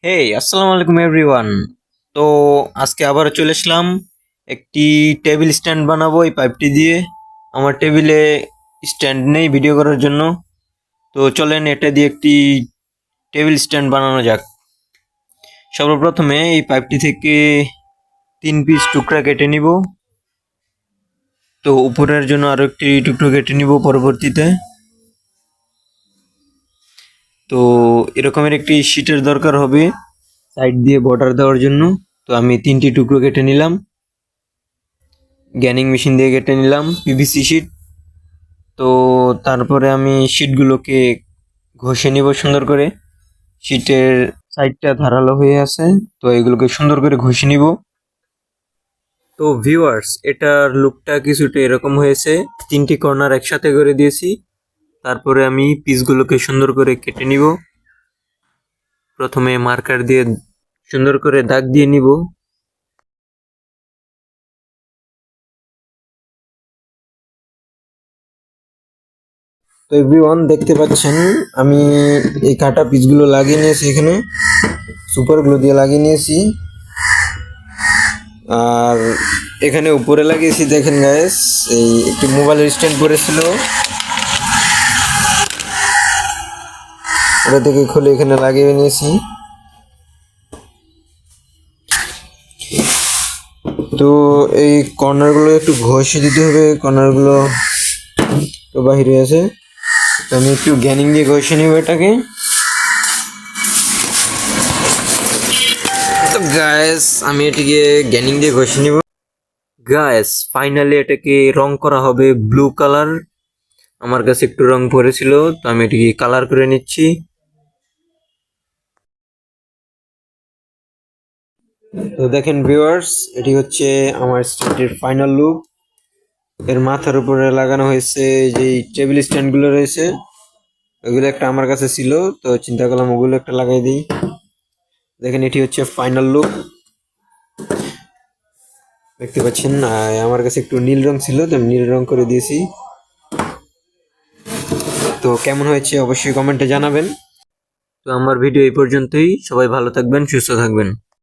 আসসালামু আলাইকুম এভরিওয়ান। তো আজকে আবারও চলে আসলাম একটি টেবিল স্ট্যান্ড বানাবো এই পাইপটি দিয়ে। আমার টেবিলে স্ট্যান্ড নেই ভিডিও করার জন্য, তো চলেন এটা দিয়ে একটি টেবিল স্ট্যান্ড বানানো যাক। সর্বপ্রথমে এই পাইপটি থেকে 3 পিস টুকরা কেটে নিব। তো উপরের জন্য আরো একটি টুকরো কেটে নিব পরবর্তীতে। তো এরকমের একটি শীটের দরকার হবে সাইড দিয়ে বর্ডার দেওয়ার জন্য। তো আমি 3টি টুকরো কেটে নিলাম, গ্যানিং মেশিন দিয়ে কেটে নিলাম পিভিসি শিট। তো তারপরে আমি শিটগুলোকে ঘষে নিব সুন্দর করে। শিটের সাইডটা ধারালো হয়ে আছে, তো এগুলোকে সুন্দর করে ঘষে নিব। তো ভিউয়ার্স, এটার লুকটা কিছুটা এরকম হয়েছে। 3টি কর্নার একসাথে করে দিয়েছি। তারপরে আমি পিসগুলোকে সুন্দর করে কেটে নিব। প্রথমে মার্কার দিয়ে সুন্দর করে দাগ দিয়ে নিব। তো এভরিওয়ান, দেখতে পাচ্ছেন আমি এই কাটা পিসগুলো লাগিয়ে নিয়েছি, এখানে সুপার গ্লু দিয়ে লাগিয়ে নিয়েছি। আর এখানে উপরে লাগিয়েছি, দেখেন গাইস, এই একটি মোবাইলের স্ট্যান্ড পড়েছিল, ওটা থেকে খুলে এখানে লাগিয়ে নিয়েছি। তো এই কর্নারগুলো একটু ঘষে দিতে হবে, কর্নারগুলো তো বাহিরে আছে। তো আমি একটু গ্যানিং দিয়ে ঘষে নিব এটাকে। তো গাইস, আমি এটাকে গ্যানিং দিয়ে ঘষে নিব। গাইস, ফাইনালি এটাকে রং করা হবে ব্লু কালার। আমার কাছে একটু রং পড়েছিল, তো আমি এটাকে কালার করে নিচ্ছি। তো দেখেন ভিউয়ার্স, এটি হচ্ছে আমার স্ট্যান্ডের ফাইনাল লুক। এর মাথার উপরে লাগানো হয়েছে যে টেবিল স্ট্যান্ডগুলো রয়েছে, ওগুলো একটা আমার কাছে ছিল, তো চিন্তা করলাম ওগুলো একটা লাগাই দিই। দেখেন, এটি হচ্ছে ফাইনাল লুক, দেখতে পাচ্ছেন। আমার কাছে একটু নীল রং ছিল, তো আমি নীল রং করে দিয়েছি। তো কেমন হয়েছে অবশ্যই কমেন্টে জানাবেন। তো আমার ভিডিও এই পর্যন্তই। সবাই ভালো থাকবেন, সুস্থ থাকবেন।